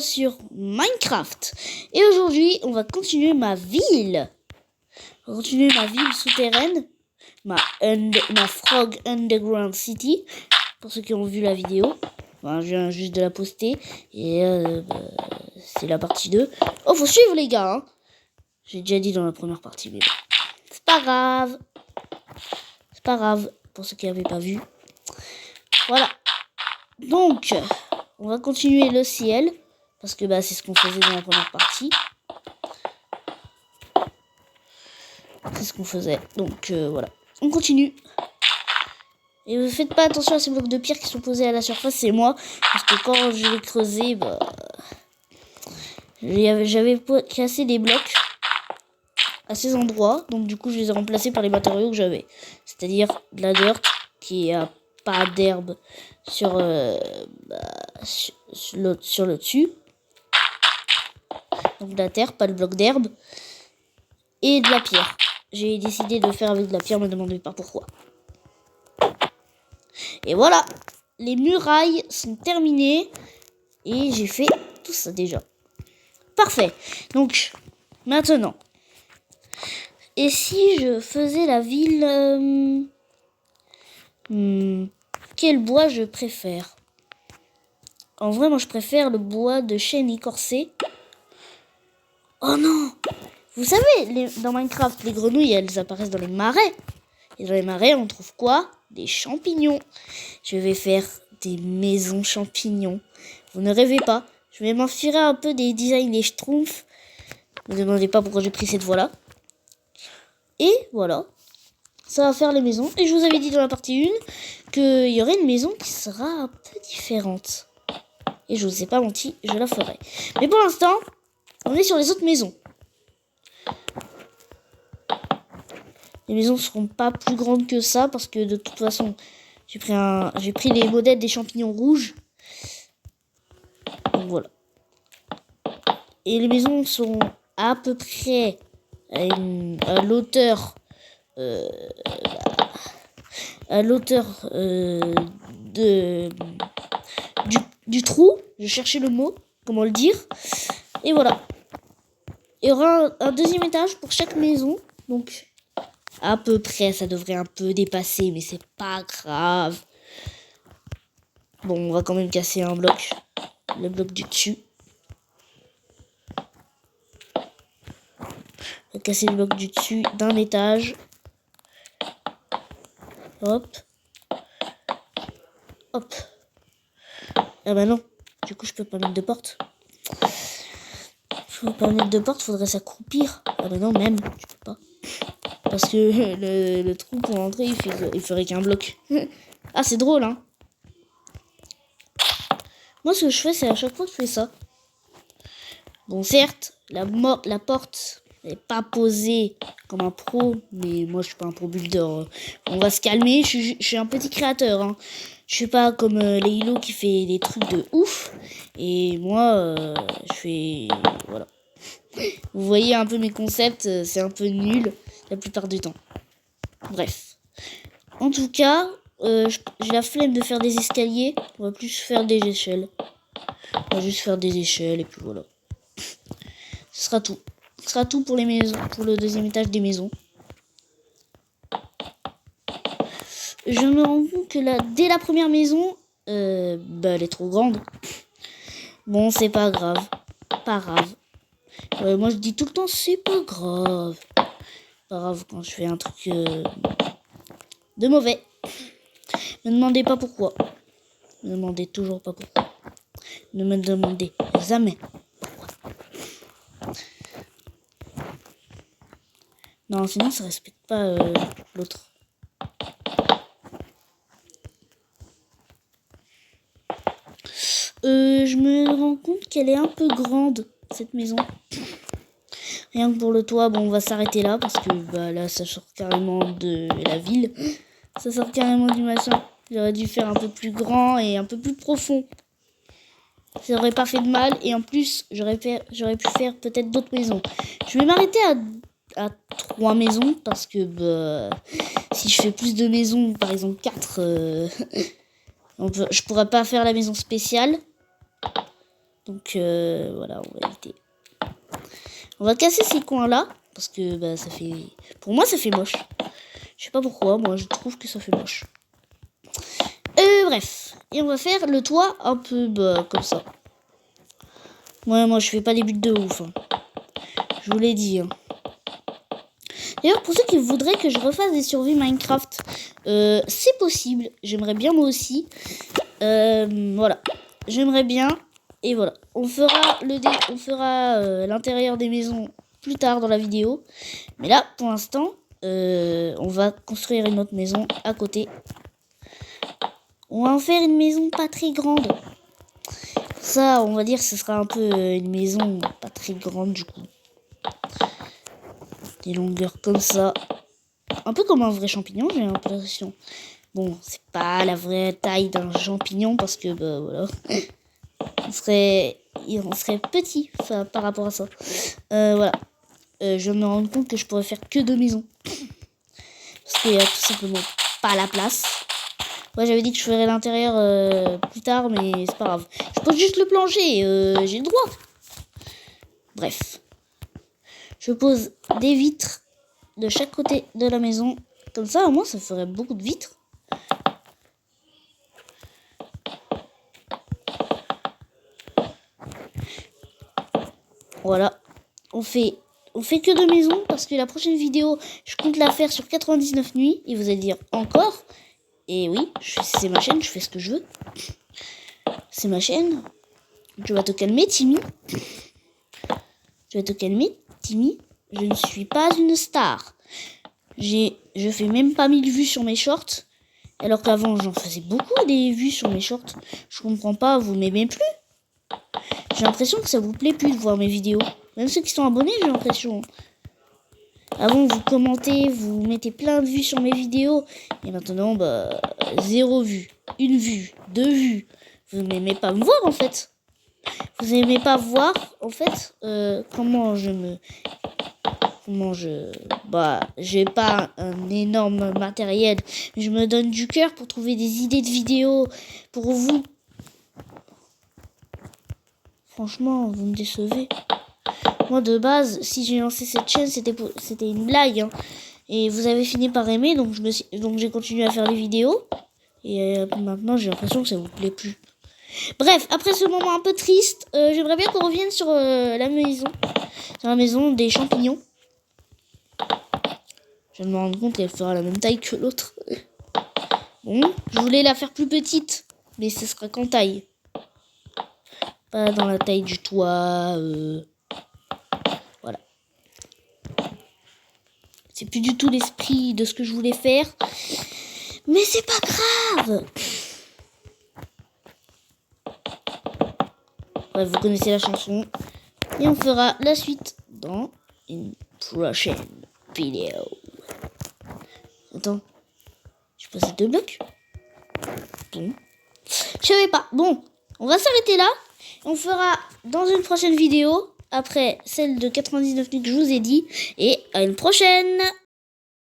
sur Minecraft. Et aujourd'hui, on va continuer ma ville. On va continuer ma ville souterraine. Ma Frog Underground City. Pour ceux qui ont vu la vidéo. Enfin, je viens juste de la poster. Et c'est la partie 2. Oh, faut suivre les gars. Hein. J'ai déjà dit dans la première partie. Mais c'est pas grave. C'est pas grave. Pour ceux qui n'avaient pas vu. Voilà. Donc, on va continuer le ciel. Parce que c'est ce qu'on faisait dans la première partie. C'est ce qu'on faisait. Donc, voilà. On continue. Et ne faites pas attention à ces blocs de pierre qui sont posés à la surface. C'est moi. Parce que quand je l'ai creusé, j'avais cassé des blocs à ces endroits. Donc, du coup, je les ai remplacés par les matériaux que j'avais. C'est-à-dire de la dirt qui a pas d'herbe sur le dessus. Donc de la terre, pas de bloc d'herbe. Et de la pierre. J'ai décidé de le faire avec de la pierre, ne me demandez pas pourquoi. Et voilà. Les murailles sont terminées. Et j'ai fait tout ça déjà. Parfait. Donc, maintenant. Et si je faisais la ville... quel bois je préfère? En vrai, moi, je préfère le bois de chêne écorcé. Oh non! Vous savez, dans Minecraft, les grenouilles, elles apparaissent dans les marais. Et dans les marais, on trouve quoi? Des champignons. Je vais faire des maisons champignons. Vous ne rêvez pas. Je vais m'inspirer un peu des designs des Schtroumpfs. Ne me demandez pas pourquoi j'ai pris cette voie-là. Et voilà. Ça va faire les maisons. Et je vous avais dit dans la partie 1 qu'il y aurait une maison qui sera un peu différente. Et je vous ai pas menti, je la ferai. Mais pour l'instant, on est sur les autres maisons. Les maisons ne seront pas plus grandes que ça parce que de toute façon, j'ai pris les modèles des champignons rouges. Donc voilà. Et les maisons seront à peu près à l'auteur du trou. Je cherchais le mot, comment le dire. Et voilà. Il y aura un deuxième étage pour chaque maison. Donc à peu près, ça devrait un peu dépasser, mais c'est pas grave. Bon, on va quand même casser un bloc. Le bloc du dessus. On va casser le bloc du dessus d'un étage. Hop. Hop. Ah bah non. Du coup, je peux pas mettre de porte. Je peux pas mettre de porte, faudrait s'accroupir. Ah bah non, même, tu peux pas. Parce que le trou pour entrer, il ferait qu'un bloc. Ah, c'est drôle, hein. Moi, ce que je fais, c'est à chaque fois que je fais ça. Bon, certes, la porte n'est pas posée comme un pro, mais moi, je suis pas un pro builder. On va se calmer, je suis un petit créateur, hein. Je suis pas comme Leilo qui fait des trucs de ouf. Et moi, je fais... Voilà. Vous voyez un peu mes concepts, c'est un peu nul la plupart du temps. Bref. En tout cas, j'ai la flemme de faire des escaliers. On va plus faire des échelles. On va juste faire des échelles et puis voilà. Ce sera tout. Ce sera tout pour les maisons, pour le deuxième étage des maisons. Je me rends compte que dès la première maison, elle est trop grande. Bon, c'est pas grave. Pas grave. Moi, je dis tout le temps, c'est pas grave. Pas grave quand je fais un truc de mauvais. Ne me demandez pas pourquoi. Ne me demandez toujours pas pourquoi. Ne me demandez jamais pourquoi. Non, sinon ça respecte pas l'autre. Je me rends compte qu'elle est un peu grande, cette maison. Rien que pour le toit, bon, on va s'arrêter là parce que là, ça sort carrément de la ville. Ça sort carrément du machin. J'aurais dû faire un peu plus grand et un peu plus profond. Ça aurait pas fait de mal et en plus, j'aurais pu faire peut-être d'autres maisons. Je vais m'arrêter à 3 maisons parce que si je fais plus de maisons, par exemple 4, je pourrais pas faire la maison spéciale. Donc voilà, on va éviter. On va casser ces coins-là. Parce que bah, ça fait... Pour moi, ça fait moche. Je sais pas pourquoi, moi je trouve que ça fait moche. Bref. Et on va faire le toit un peu bah, comme ça. Ouais, moi je fais pas des buts de ouf. Hein. Je vous l'ai dit. Hein. D'ailleurs, pour ceux qui voudraient que je refasse des survies Minecraft, c'est possible. J'aimerais bien moi aussi. Voilà. J'aimerais bien. Et voilà. On fera l'intérieur des maisons plus tard dans la vidéo. Mais là, pour l'instant, on va construire une autre maison à côté. On va en faire une maison pas très grande. Ça, on va dire, ce sera un peu une maison pas très grande du coup. Des longueurs comme ça. Un peu comme un vrai champignon, j'ai l'impression. Bon, c'est pas la vraie taille d'un champignon parce que, bah voilà. On serait petit par rapport à ça. Voilà. Je me rends compte que je pourrais faire que 2 maisons. Parce qu'il n'y a tout simplement pas la place. Ouais, j'avais dit que je ferais l'intérieur plus tard, mais c'est pas grave. Je pose juste le plancher, j'ai le droit. Bref. Je pose des vitres de chaque côté de la maison. Comme ça, au moins, ça ferait beaucoup de vitres. Voilà. On fait que 2 maisons parce que la prochaine vidéo, je compte la faire sur 99 nuits. Et vous allez dire encore. Et oui, c'est ma chaîne, je fais ce que je veux. C'est ma chaîne. Tu vas te calmer, Timmy. Tu vas te calmer, Timmy. Je ne suis pas une star. Je fais même pas 1000 vues sur mes shorts. Alors qu'avant, j'en faisais beaucoup des vues sur mes shorts. Je comprends pas, vous m'aimez plus. J'ai l'impression que ça vous plaît plus de voir mes vidéos. Même ceux qui sont abonnés, j'ai l'impression. Avant, vous commentez, vous mettez plein de vues sur mes vidéos. Et maintenant, bah, 0 vue, 1 vue, 2 vues. Vous n'aimez pas me voir, en fait. Vous n'aimez pas voir, en fait, Bah, j'ai pas un énorme matériel. Je me donne du cœur pour trouver des idées de vidéos pour vous. Franchement, vous me décevez. Moi, de base, si j'ai lancé cette chaîne, c'était une blague. Hein. Et vous avez fini par aimer, donc j'ai continué à faire des vidéos. Et maintenant, j'ai l'impression que ça vous plaît plus. Bref, après ce moment un peu triste, j'aimerais bien qu'on revienne sur la maison. Sur la maison des champignons. Je viens de me rendre compte qu'elle fera la même taille que l'autre. Bon, je voulais la faire plus petite, mais ce sera qu'en taille. Pas dans la taille du toit. Voilà. C'est plus du tout l'esprit de ce que je voulais faire. Mais c'est pas grave. Bref, vous connaissez la chanson. Et on fera la suite dans une prochaine vidéo. Attends. Je passe 2 blocs. Bon. Je savais pas. Bon, on va s'arrêter là. On fera dans une prochaine vidéo. Après celle de 99 minutes que je vous ai dit. Et à une prochaine.